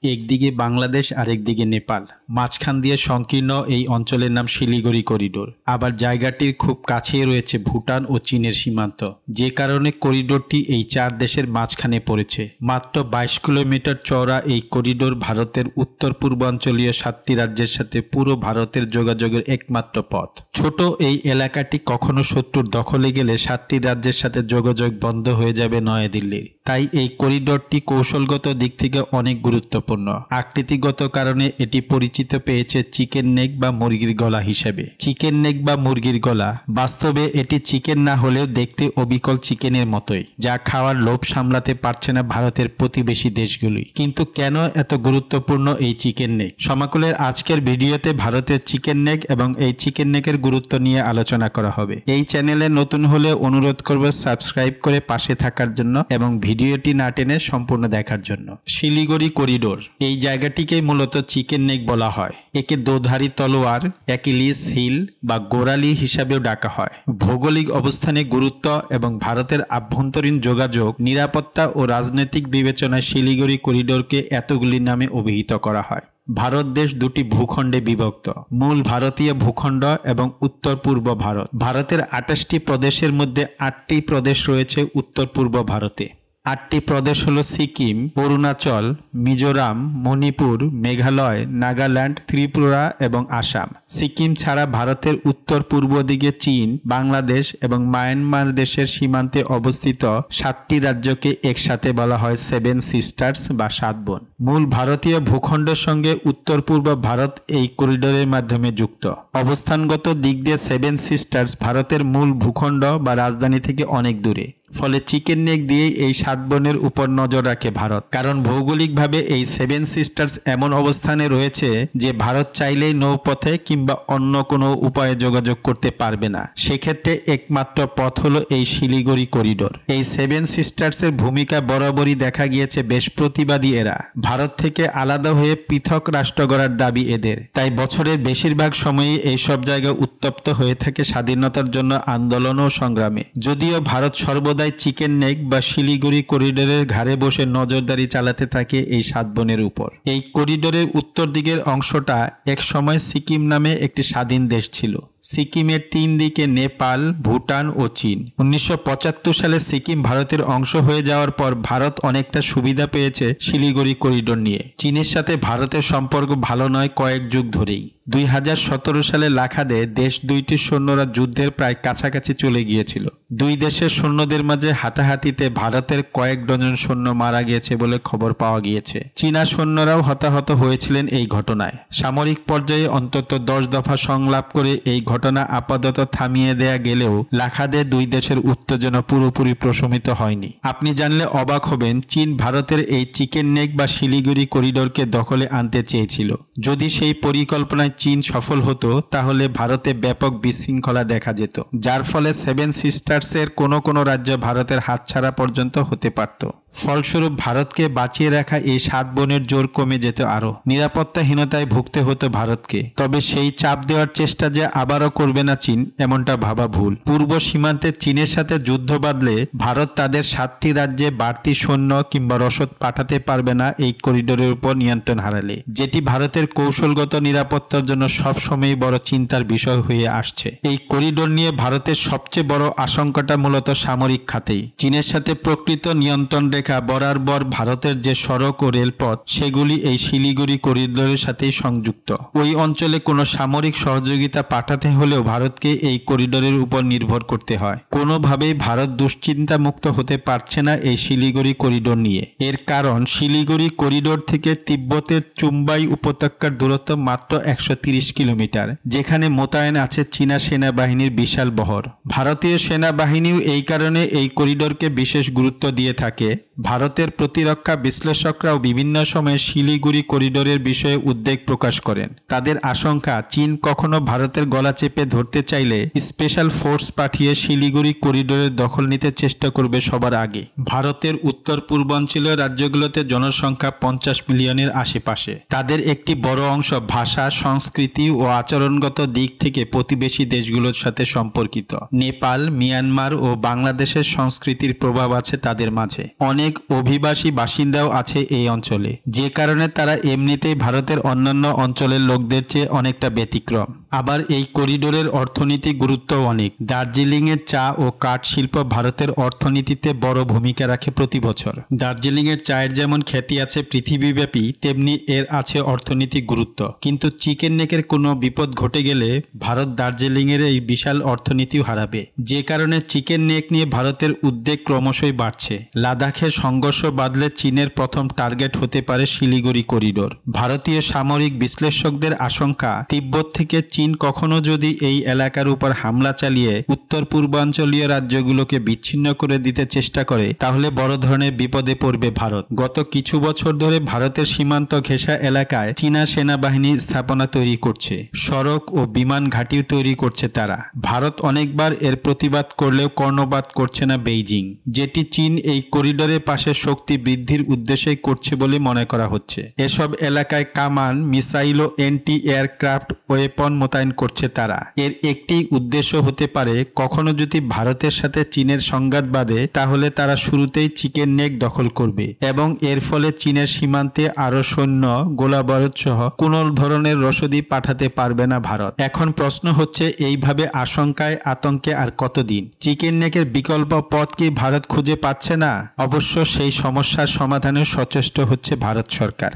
একদিকে বাংলাদেশ আর একদিকে নেপাল, মাঝখান দিয়ে সংকীর্ণ এই অঞ্চলের নাম শিলিগুড়ি করিডোর। আবার জায়গাটির খুব কাছেই রয়েছে ভুটান ও চীনের সীমান্ত, যে কারণে করিডোরটি এই চার দেশের মাঝখানে পড়েছে। মাত্র 22 কিলোমিটার চওড়া এই করিডোর ভারতের উত্তর পূর্বাঞ্চলীয় 7টি রাজ্যের সাথে পুরো ভারতের যোগাযোগের একমাত্র পথ। ছোট এই এলাকাটি কখনো শত্রুর দখলে গেলে 7টি রাজ্যের সাথে যোগাযোগ বন্ধ হয়ে যাবে নয়াদিল্লির। তাই এই করিডোরটি কৌশলগত দিক থেকে অনেক গুরুত্বপূর্ণ। আকৃতিগত কারণে এটি পরিচিত পেয়েছে চিকেন নেক বা মুরগির গলা হিসেবে। চিকেন নেক বা মুরগির গলা, বাস্তবে এটি চিকেন না হলেও দেখতে অবিকল চিকেনের মতোই, যা খাওয়ার লোভ সামলাতে পারছে না ভারতের প্রতিবেশী দেশগুলি। কিন্তু কেন এত গুরুত্বপূর্ণ এই চিকেন নেক? সমাকুলের আজকের ভিডিওতে ভারতের চিকেন নেক এবং এই চিকেন নেকের গুরুত্ব নিয়ে আলোচনা করা হবে। এই চ্যানেলে নতুন হলে অনুরোধ করব সাবস্ক্রাইব করে পাশে থাকার জন্য এবং ভিডিওটি না টেনে সম্পূর্ণ দেখার জন্য। শিলিগুড়ি করিডোর, এই জায়গাটিকে মূলত চিকেন নেক বলা হয়। একে দোধারি তলোয়ার, অ্যাকিলিস হিল বা গোড়ালি হিসাবেও ডাকা হয়। ভৌগোলিক অবস্থানে গুরুত্ব এবং ভারতের আভ্যন্তরীণ যোগাযোগ, নিরাপত্তা ও রাজনৈতিক বিবেচনায় শিলিগুড়ি করিডোরকে এতগুলি নামে অভিহিত করা হয়। ভারত দেশ দুটি ভূখণ্ডে বিভক্ত, মূল ভারতীয় ভূখণ্ড এবং উত্তর পূর্ব ভারত। ভারতের 28টি প্রদেশের মধ্যে 8টি প্রদেশ রয়েছে উত্তর পূর্ব ভারতে। 8টি প্রদেশ হল সিকিম, অরুণাচল, মিজোরাম, মণিপুর, মেঘালয়, নাগাল্যান্ড, ত্রিপুরা এবং আসাম। সিকিম ছাড়া ভারতের উত্তর পূর্ব দিকে চীন, বাংলাদেশ এবং মায়ানমার দেশের সীমান্তে অবস্থিত 7টি রাজ্যকে একসাথে বলা হয় 7 সিস্টার্স বা 7 বোন। মূল ভারতীয় ভূখণ্ডের সঙ্গে উত্তর পূর্ব ভারত এই করিডোরের মাধ্যমে যুক্ত। অবস্থানগত দিক দিয়ে 7 সিস্টার্স ভারতের মূল ভূখণ্ড বা রাজধানী থেকে অনেক দূরে। ফলে চিকেন নেক দিয়ে এই 7 বোনের উপর নজর রাখে ভারত। কারণ ভৌগোলিকভাবে এই 7 সিস্টার্স এমন অবস্থানে রয়েছে যে ভারত চাইলেই নৌপথে কিংবা অন্য কোনো উপায়ে যোগাযোগ করতে পারবে না। সেক্ষেত্রে একমাত্র পথ হলো এই শিলিগুড়ি করিডোর। এই 7 সিস্টার্সের ভূমিকা বরাবরই দেখা গিয়েছে বেশ প্রতিবাদী এরা। ভারত থেকে আলাদা হয়ে পৃথক রাষ্ট্র গড়ার দাবি এদের। তাই বছরের বেশিরভাগ সময়ই এইসব জায়গা উত্তপ্ত হয়ে থাকে স্বাধীনতার জন্য আন্দোলন ও সংগ্রামে। যদিও ভারত সর্বদাই চিকেন নেক বা শিলিগুড়ি করিডোরের ঘাড়ে বসে নজরদারি চালাতে থাকে এই 7 বোনের উপর। এই করিডোরের উত্তর দিকের অংশটা এক সময় সিকিম নামে একটি স্বাধীন দেশ ছিল। সিকিমের 3 দিকে নেপাল, ভুটান ও চীন। 1975 সালে সিকিম ভারতের অংশ হয়ে যাওয়ার পর ভারত অনেকটা সুবিধা পেয়েছে শিলিগুড়ি করিডোর নিয়ে। চীনের সাথে ভারতের সম্পর্ক ভালো নয় কয়েক যুগ ধরেই। 2017 সালে লাখাদে দেশ দুইটির সৈন্যরা যুদ্ধের প্রায় কাছাকাছি চলে গিয়েছিল। দুই দেশের সৈন্যদের মাঝে হাতাহাতিতে ভারতের কয়েক ডজন সৈন্য মারা গিয়েছে বলে খবর পাওয়া গিয়েছে। চীনা সৈন্যরাও হতাহত হয়েছিলেন এই ঘটনায়। সামরিক পর্যায়ে অন্তত 10 দফা সংলাপ করে এই ঘটনা আপাতত থামিয়ে দেয়া গেলেও লাখাদে দুই দেশের উত্তেজনা পুরোপুরি প্রশমিত হয়নি। আপনি জানলে অবাক হবেন, চীন ভারতের এই চিকেন নেক বা শিলিগুড়ি করিডোরকে দখলে আনতে চেয়েছিল। যদি সেই পরিকল্পনায় চীন সফল হতো তাহলে ভারতে ব্যাপক বিশৃঙ্খলা দেখা যেত, যার ফলে 7 সিস্টার্সের কোনো রাজ্য ভারতের হাতছাড়া পর্যন্ত হতে পারত। ফলস্বরূপ ভারতকে বাঁচিয়ে রাখা এই 7 বোনের জোর কমে যেত আরো। নিরাপত্তাহীনতায় ভুগতে হতো ভারতকে। তবে সেই চাপ দেওয়ার চেষ্টা যে আবারও করবে না চীন, এমনটা ভাবা ভুল। পূর্ব সীমান্তে চীনের সাথে যুদ্ধ বাঁধলে ভারত তাদের 7টি রাজ্যে বাড়তি সৈন্য কিংবা রসদ পাঠাতে পারবে না এই করিডোরের উপর নিয়ন্ত্রণ হারালে, যেটি ভারতের কৌশলগত নিরাপত্তার জন্য সবসময়ই বড় চিন্তার বিষয় হয়ে আসছে। এই করিডোর নিয়ে ভারতের সবচেয়ে বড় আশঙ্কাটা মূলত সামরিক খাতেই। চীনের সাথে প্রকৃত নিয়ন্ত্রণ রেখা বরাবর ভারতের যে সড়ক ও রেলপথ, সেগুলি এই শিলিগুড়ি করিডোরের সাথেই সংযুক্ত। ওই অঞ্চলে কোনো সামরিক সহযোগিতা পাঠাতে হলেও ভারতকে এই করিডোরের উপর নির্ভর করতে হয়। কোনোভাবেই ভারত দুশ্চিন্তা মুক্ত হতে পারছে না এই শিলিগুড়ি করিডোর নিয়ে। এর কারণ শিলিগুড়ি করিডোর থেকে তিব্বতের চুম্বাই উপত্যকার দূরত্ব মাত্র 130 কিলোমিটার, যেখানে মোতায়েন আছে চীনা সেনাবাহিনীর বিশাল বহর। ভারতীয় সেনাবাহিনীও এই কারণে এই করিডোরকে বিশেষ গুরুত্ব দিয়ে থাকে। ভারতের প্রতিরক্ষা বিশ্লেষকরাও বিভিন্ন সময়ে শিলিগুড়ি করিডোরের বিষয়ে উদ্বেগ প্রকাশ করেন। তাদের আশঙ্কা, চীন কখনো ভারতের গলা চেপে ধরতে চাইলে স্পেশাল ফোর্স পাঠিয়ে শিলিগুড়ি করিডোরের দখল নিতে চেষ্টা করবে সবার আগে। ভারতের উত্তর পূর্বাঞ্চলীয় রাজ্যগুলোতে জনসংখ্যা 50 মিলিয়নের আশেপাশে। তাদের একটি বড় অংশ ভাষা, সংস্কৃতি ও আচরণগত দিক থেকে প্রতিবেশী দেশগুলোর সাথে সম্পর্কিত। নেপাল, মিয়ানমার ও বাংলাদেশের সংস্কৃতির প্রভাব আছে তাদের মাঝে। অনেক অনেক অভিবাসী বাসিন্দাও আছে এই অঞ্চলে, যে কারণে তারা এমনিতেই ভারতের অন্যান্য অঞ্চলের লোকদের চেয়ে অনেকটা ব্যতিক্রম। আবার এই করিডোরের অর্থনৈতিক গুরুত্ব অনেক। দার্জিলিংয়ের চা ও কাঠ শিল্প ভারতের অর্থনীতিতে বড় ভূমিকা রাখে প্রতি বছর। দার্জিলিংয়ের চায়ের যেমন খ্যাতি আছে পৃথিবীব্যাপী, তেমনি এর আছে অর্থনৈতিক গুরুত্ব। কিন্তু চিকেন নেকের কোনো বিপদ ঘটে গেলে ভারত দার্জিলিংয়ের এই বিশাল অর্থনীতিও হারাবে, যে কারণে চিকেন নেক নিয়ে ভারতের উদ্বেগ ক্রমশই বাড়ছে। লাদাখের সংঘর্ষ বাদলে চীনের প্রথম টার্গেট হতে পারে শিলিগুড়ি করিডোর। ভারতীয় সামরিক বিশ্লেষকদের আশঙ্কা, তিব্বত থেকে চীন কখনো যদি এই এলাকার উপর হামলা চালিয়ে উত্তর পূর্বাঞ্চলীয় রাজ্যগুলোকে বিচ্ছিন্ন করে দিতে চেষ্টা করে, তাহলে বড় ধরনের বিপদে পড়বে ভারত। গত কিছু বছর ধরে ভারতের সীমান্ত ঘেঁষা এলাকায় চীনা সেনাবাহিনী স্থাপনা তৈরি করছে, সড়ক ও বিমান ঘাঁটিও তৈরি করছে তারা। ভারত অনেকবার এর প্রতিবাদ করলেও কর্ণপাত করছে না বেইজিং, যেটি চীন এই করিডোরের পাশে শক্তি বৃদ্ধির উদ্দেশ্যেই করছে বলে মনে করা হচ্ছে। এসব এলাকায় কামান, মিসাইল ও অ্যান্টি এয়ারক্রাফট ওয়েপন মোতায়েন করছে তারা। এর একটি উদ্দেশ্য হতে পারে, কখনো যদি ভারতের সাথে চীনের সংঘাত বাঁধে, তাহলে তারা শুরুতেই চিকেন নেক দখল করবে এবং এর ফলে চীনের সীমান্তে আরো সৈন্য, গোলাবারুদ সহ কোনো ধরনের রসদি পাঠাতে পারবে না ভারত। এখন প্রশ্ন হচ্ছে, এইভাবে আশঙ্কায় আতঙ্কে আর কতদিন? চিকেন নেকের বিকল্প পথ কি ভারত খুঁজে পাচ্ছে না? অবশ্য সেই সমস্যার সমাধানে সচেষ্ট হচ্ছে ভারত সরকার।